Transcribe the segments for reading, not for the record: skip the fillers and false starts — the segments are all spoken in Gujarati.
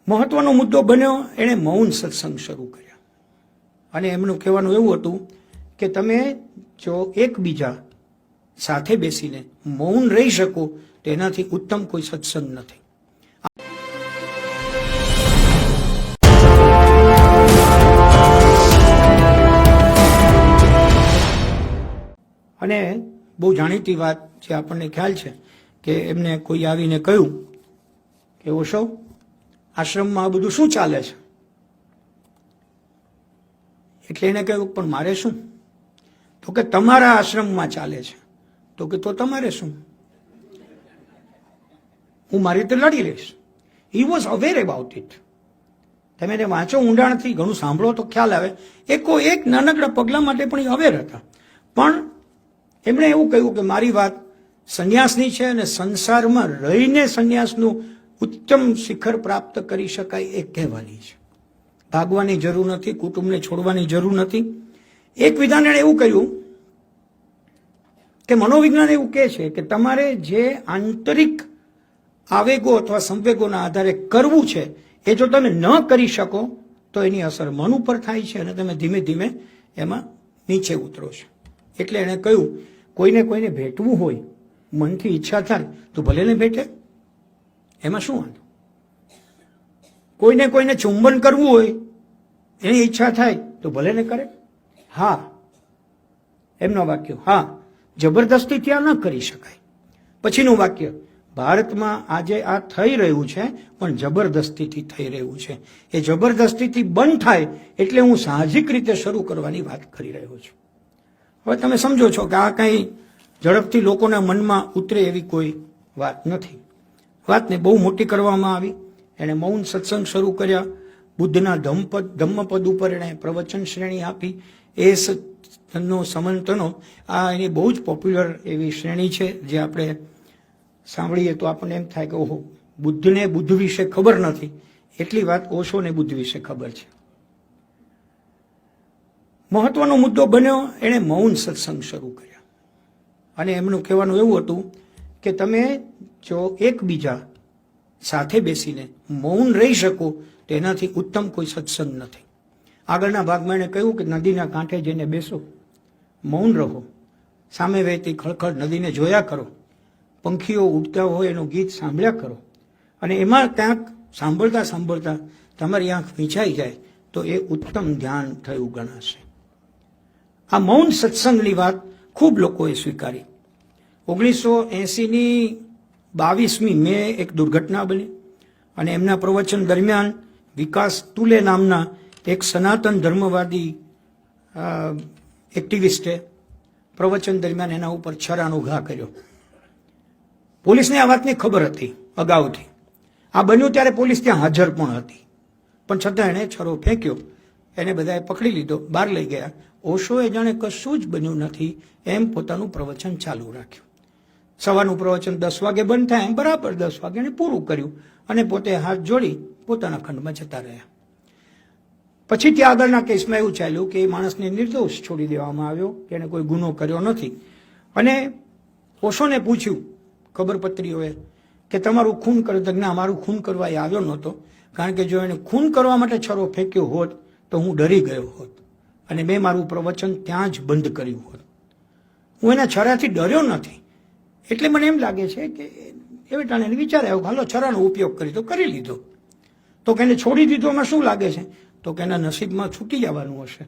મહત્વનો મુદ્દો બન્યો, એણે મૌન સત્સંગ શરૂ કર્યા અને એમનું કહેવાનું એવું હતું કે તમે જો એકબીજા સાથે બેસીને મૌન રહી શકો તેનાથી ઉત્તમ કોઈ સત્સંગ નથી. અને બહુ જાણીતી વાત જે આપણને ખ્યાલ છે કે એમને કોઈ આવીને કહ્યું કે ઓશો, આશ્રમમાં આ બધું શું ચાલે છે? એટલે એને કહ્યું પણ મારે શું? તો કે તમારા આશ્રમમાં ચાલે છે. તો કે તો તમારે શું? હું મારી રીતે લડી લઈશ. He was aware about it. તમે એને વાંચો ઊંડાણથી, ઘણું સાંભળો તો ખ્યાલ આવે. એક નાનકડા પગલા માટે પણ એ અવેર હતા. પણ એમણે એવું કહ્યું કે મારી વાત સંન્યાસની છે અને સંસારમાં રહીને સંન્યાસનું ઉત્તમ શિખર પ્રાપ્ત કરી શકાય એ કહેવાની છે. ભાગવાની જરૂર નથી, કુટુંબને છોડવાની જરૂર નથી. એક વિધાન એણે એવું કહ્યું કે મનોવિજ્ઞાન એવું કહે છે કે તમારે જે આંતરિક આવેગો અથવા સંવેગોના આધારે કરવું છે એ જો તમે ન કરી શકો તો એની અસર મન ઉપર થાય છે અને તમે ધીમે ધીમે એમાં નીચે ઉતરો છો. એટલે એણે કહ્યું કોઈને ભેટવું હોય, મનથી ઈચ્છા થાય તો ભલે ને ભેટે, એમાં શું વાંધો? કોઈને ચુંબન કરવું હોય, એની ઈચ્છા થાય તો ભલે ને કરે. હા, એમનો વાક્ય, હા, જબરદસ્તી ત્યાં ન કરી શકાય. પછીનું વાક્ય, ભારતમાં આજે આ થઈ રહ્યું છે પણ જબરદસ્તીથી થઈ રહ્યું છે. એ જબરદસ્તીથી બંધ થાય એટલે હું સાહજિક રીતે શરૂ કરવાની વાત કરી રહ્યો છું. હવે તમે સમજો છો કે આ કંઈ ઝડપથી લોકોના મનમાં ઉતરે એવી કોઈ વાત નથી. વાતને બહુ મોટી કરવામાં આવી. એણે મૌન સત્સંગ શરૂ કર્યા. બુદ્ધના ધમ્મપદ ઉપર એણે પ્રવચન શ્રેણી આપી. એ નો સમંતનો આ એની બહુ જ પોપ્યુલર એવી શ્રેણી છે જે આપણે સાંભળીએ તો આપણને એમ થાય કે ઓહો, બુદ્ધને બુદ્ધ વિશે ખબર નથી, એટલી વાત ઓશોને બુદ્ધ વિશે ખબર છે. મહત્વનો મુદ્દો બન્યો, એણે મૌન સત્સંગ શરૂ કર્યા અને એમનું કહેવાનું એવું હતું કે તમે જો એકબીજા સાથે બેસીને મૌન રહી શકો તેનાથી ઉત્તમ કોઈ સત્સંગ નથી. આગળના ભાગમાં એણે કહ્યું કે નદીના કાંઠે જઈને બેસો, મૌન રહો, સામે વહેતી ખળખળ નદીને જોયા કરો, પંખીઓ ઉડતા હોય એનું ગીત સાંભળ્યા કરો અને એમાં ક્યાંક સાંભળતા સાંભળતા તમારી આંખ વીંચાઈ જાય તો એ ઉત્તમ ધ્યાન થયું ગણાશે. આ મૌન સત્સંગની વાત ખૂબ લોકોએ સ્વીકારી. 1980ની 22મી મે એક દુર્ઘટના બની અને એમના પ્રવચન દરમિયાન વિકાસ તુલે નામના એક સનાતન ધર્મવાદી એક્ટિવિસ્ટે પ્રવચન દરમિયાન એના ઉપર છરાનો ઘા કર્યો. પોલીસને આ વાતની ખબર હતી અગાઉથી. આ બન્યું ત્યારે પોલીસ ત્યાં હાજર પણ હતી, પણ છતાં એણે છરો ફેંક્યો. એને બધાએ પકડી લીધો, બહાર લઈ ગયા. ઓશોએ જાણે કશું જ બન્યું નથી એમ પોતાનું પ્રવચન ચાલુ રાખ્યું. સવારનું પ્રવચન 10 વાગે બંધ થાય એમ બરાબર 10 વાગે એને પૂરું કર્યું અને પોતે હાથ જોડી પોતાના ખંડમાં જતા રહ્યા. પછી ત્યાં આગળના કેસમાં એવું ચાલ્યું કે એ માણસને નિર્દોષ છોડી દેવામાં આવ્યો કે એને કોઈ ગુનો કર્યો નથી. અને ઓશોને પૂછ્યું ખબરપત્રીઓએ કે તમારું ખૂન કર્યું? તો ના, મારું ખૂન કરવા એ આવ્યો નહોતો, કારણ કે જો એને ખૂન કરવા માટે છરો ફેંક્યો હોત તો હું ડરી ગયો હોત અને મેં મારું પ્રવચન ત્યાં જ બંધ કર્યું હોત. હું એના છરાથી ડર્યો નથી. એટલે મને એમ લાગે છે કે એ બેટાને વિચાર આવ્યો હાલો છરાનો ઉપયોગ કરી તો કરી લીધો. તો કે એને છોડી દીધો એમાં શું લાગે છે? તો કે એના નસીબમાં છૂટી જવાનું હશે.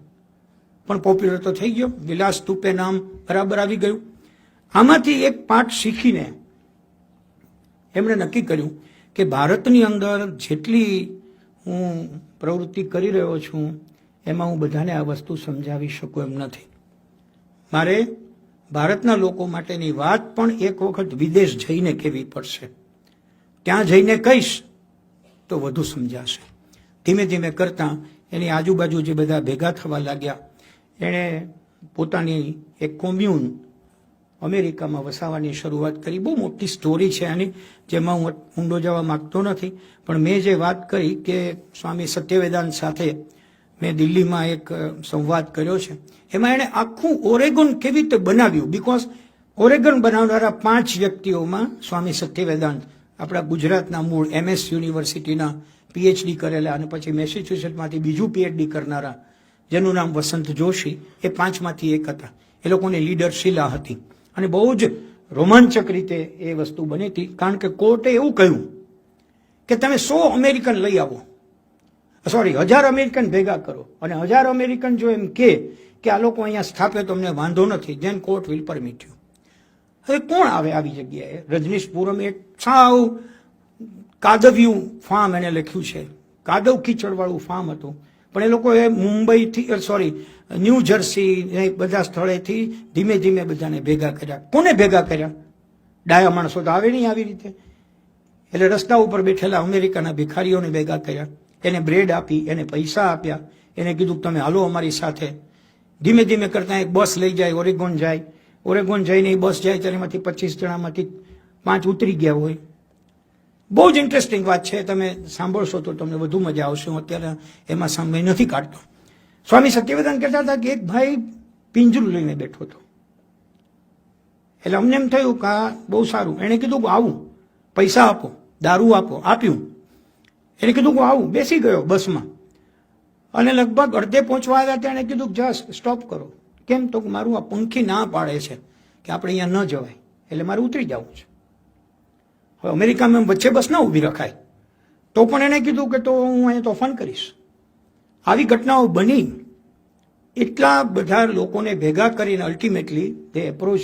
પણ પોપ્યુલર તો થઈ ગયો, વિલાસ તુપે નામ બરાબર આવી ગયું. આમાંથી એક પાઠ શીખીને એમણે નક્કી કર્યું કે ભારતની અંદર જેટલી હું પ્રવૃત્તિ કરી રહ્યો છું એમાં હું બધાને આ વસ્તુ સમજાવી શકું એમ નથી. મારે ભારતના લોકો માટેની વાત પણ એક વખત વિદેશ જઈને કહેવી પડશે. ત્યાં જઈને કહીશ તો વધુ સમજાશે. ધીમે ધીમે કરતાં એની આજુબાજુ જે બધા ભેગા થવા લાગ્યા, એણે પોતાની એક કોમ્યુન અમેરિકામાં વસાવવાની શરૂઆત કરી. બહુ મોટી સ્ટોરી છે આની, જેમાં હું ઊંડો જવા માગતો નથી. પણ મેં જે વાત કરી કે સ્વામી સત્યવેદાંત સાથે મેં દિલ્હીમાં એક સંવાદ કર્યો છે, એમાં એણે આખું ઓરેગોન કેવી રીતે બનાવ્યું. બિકોઝ ઓરેગન બનાવનારા 5 વ્યક્તિઓમાં સ્વામી સત્યવેદાંત આપણા ગુજરાતના મૂળ MS યુનિવર્સિટીના પીએચડી કરેલા અને પછી મેસેચ્યુસેટ્સમાંથી બીજું પીએચડી કરનારા, જેનું નામ વસંત જોશી, એ 5માંથી એક હતા. એ લોકોની લીડર શીલા હતી અને બહુ જ રોમાંચક રીતે એ વસ્તુ બની હતી, કારણ કે કોર્ટે એવું કહ્યું કે તમે 100 અમેરિકન લઈ આવો, 1000 અમેરિકન ભેગા કરો, અને 1000 અમેરિકન જો એમ કે આ લોકો અહીંયા સ્થાપે તો અમને વાંધો નથી, then court will permit you. હવે કોણ આવે આવી જગ્યાએ? રજનીશપુરમ એક સાવ કાદવ્યું ફાર્મ એને લખ્યું છે, કાદવ કીચડવાળું ફાર્મ હતું, પણ એ લોકોએ મુંબઈથી ન્યૂ જર્સી બધા સ્થળેથી ધીમે ધીમે બધાને ભેગા કર્યા. કોને ભેગા કર્યા? ડાયા માણસો તો આવે નહીં આવી રીતે. એટલે રસ્તા ઉપર બેઠેલા અમેરિકાના ભિખારીઓને ભેગા કર્યા, એને બ્રેડ આપી, એને પૈસા આપ્યા, એને કીધું તમે હાલો અમારી સાથે. ધીમે ધીમે કરતા એક બસ લઈ જાય, ઓરેગોન જઈને એ બસ જાય ત્યારે એમાંથી 25 જણામાંથી 5 ઉતરી ગયા હોય. બહુ જ ઇન્ટરેસ્ટિંગ વાત છે, તમે સાંભળશો તો તમને વધુ મજા આવશે. હું અત્યારે એમાં સમય નથી કાઢતો. સ્વામી સત્યવ્રત કહેતા હતા કે એક ભાઈ પિંજરું લઈને બેઠો હતો, એટલે અમને એમ થયું કે આ બહુ સારું. એણે કીધું કે આવું, પૈસા આપો, દારૂ આપો, આપ્યું. એને કીધું કે આવું, બેસી ગયો બસમાં, અને લગભગ અડધે પહોંચવા આવ્યા ત્યાં એને કીધું જસ્ટ સ્ટોપ કરો. કેમ? તો મારું આ પંખી ના પાડે છે કે આપણે અહીંયા ન જવાય, એટલે મારે ઉતરી જવું છે. હવે અમેરિકામાં વચ્ચે બસ ના ઊભી રખાય, તો પણ એને કીધું કે તો હું અહીંયા તોફાન કરીશ. આવી ઘટનાઓ બની. એટલા બધા લોકોને ભેગા કરીને અલ્ટિમેટલી તે એપ્રોચ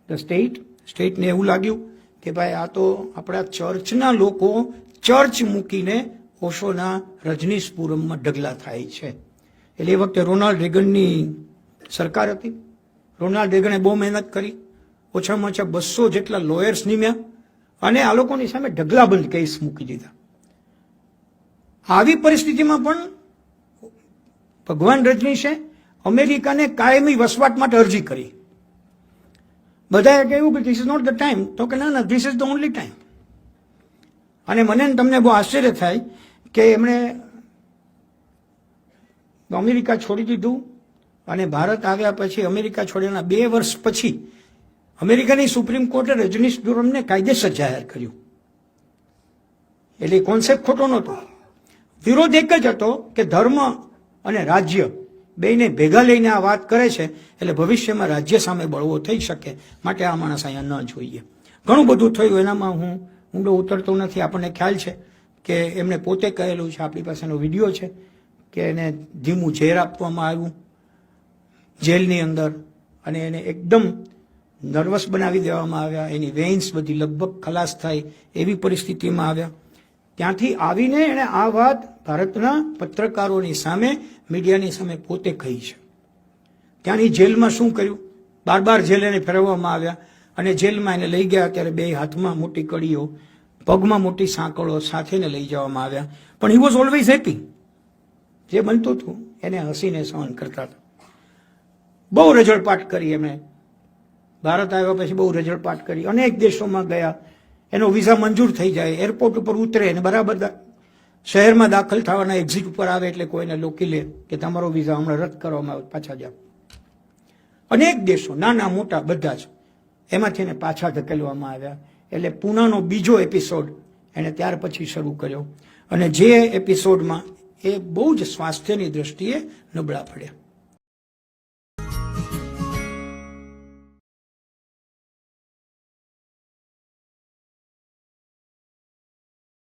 ધ સ્ટેટને એવું લાગ્યું કે ભાઈ આ તો આપણા ચર્ચના લોકો ચર્ચ મૂકીને ઓશોના રજનીશપુરમમાં ઢગલા થાય છે. એટલે એ વખતે રોનાલ્ડ રેગનની સરકાર હતી. રોનાલ્ડ રેગને બહુ મહેનત કરી, ઓછામાં ઓછા 200 જેટલા લોયર્સ નિમ્યા અને આ લોકોની સામે ઢગલાબંધ કેસ મૂકી દીધા. આવી પરિસ્થિતિમાં પણ ભગવાન રજનીશે અમેરિકાને કાયમી વસવાટ માટે અરજી કરી. બધાએ કહ્યું કે this is not the time, તો કે ના, this is the only time. અને મને તમને બહુ આશ્ચર્ય થાય કે એમણે અમેરિકા છોડી દીધું, અને ભારત આવ્યા પછી અમેરિકા છોડ્યાના 2 વર્ષ પછી અમેરિકાની સુપ્રીમ કોર્ટે રજનીશપુરમને કાયદેસર જાહેર કર્યું. એટલે કોન્સેપ્ટ ખોટો નહોતો. વિરોધ એક જ હતો કે ધર્મ અને રાજ્ય બેને ભેગા લઈને આ વાત કરે છે, એટલે ભવિષ્યમાં રાજ્ય સામે બળવો થઈ શકે, માટે આ માણસ અહીંયા ન જોઈએ. ઘણું બધું થયું, એનામાં હું ઊંડો ઉતરતો નથી. આપણને ખ્યાલ છે કે એમણે પોતે કહેલું છે, આપણી પાસેનો વિડીયો છે કે એને ધીમું ઝેર આપવામાં આવ્યું જેલની અંદર, અને એને એકદમ નર્વસ બનાવી દેવામાં આવ્યા. એની વેઇન્સ બધી લગભગ ખલાસ થાય એવી પરિસ્થિતિમાં આવ્યા. ત્યાંથી આવીને એણે આ વાત ભારતના પત્રકારોની સામે, મીડિયાની સામે પોતે કહી છે. ત્યાંની જેલમાં શું કર્યું? 12 જેલ એને ફેરવવામાં આવ્યા, અને જેલમાં એને લઈ ગયા ત્યારે 2 હાથમાં મોટી કડીઓ, પગમાં મોટી સાંકળો સાથેને લઈ જવામાં આવ્યા. પણ હી વોઝ ઓલવેઝ હેપી. જે બનતું હતું એને હસીને સહન કરતા હતા. બહુ રજળપાટ કરી એમણે. ભારત આવ્યા પછી બહુ રજળપાટ કરી, અનેક દેશોમાં ગયા. એનો વિઝા મંજૂર થઈ જાય, એરપોર્ટ ઉપર ઉતરે અને બરાબર શહેરમાં દાખલ થવાના એક્ઝિટ ઉપર આવે એટલે કોઈને લોકી લે કે તમારો વિઝા હમણાં રદ કરવામાં આવે, પાછા જાઓ. અનેક દેશો, નાના મોટા બધા જ, એમાંથી એને પાછા ધકેલવામાં આવ્યા. એટલે પૂનાનો બીજો એપિસોડ એણે ત્યાર પછી શરૂ કર્યો, અને જે એપિસોડમાં એ બહુ જ સ્વાસ્થ્યની દ્રષ્ટિએ નબળા પડ્યા.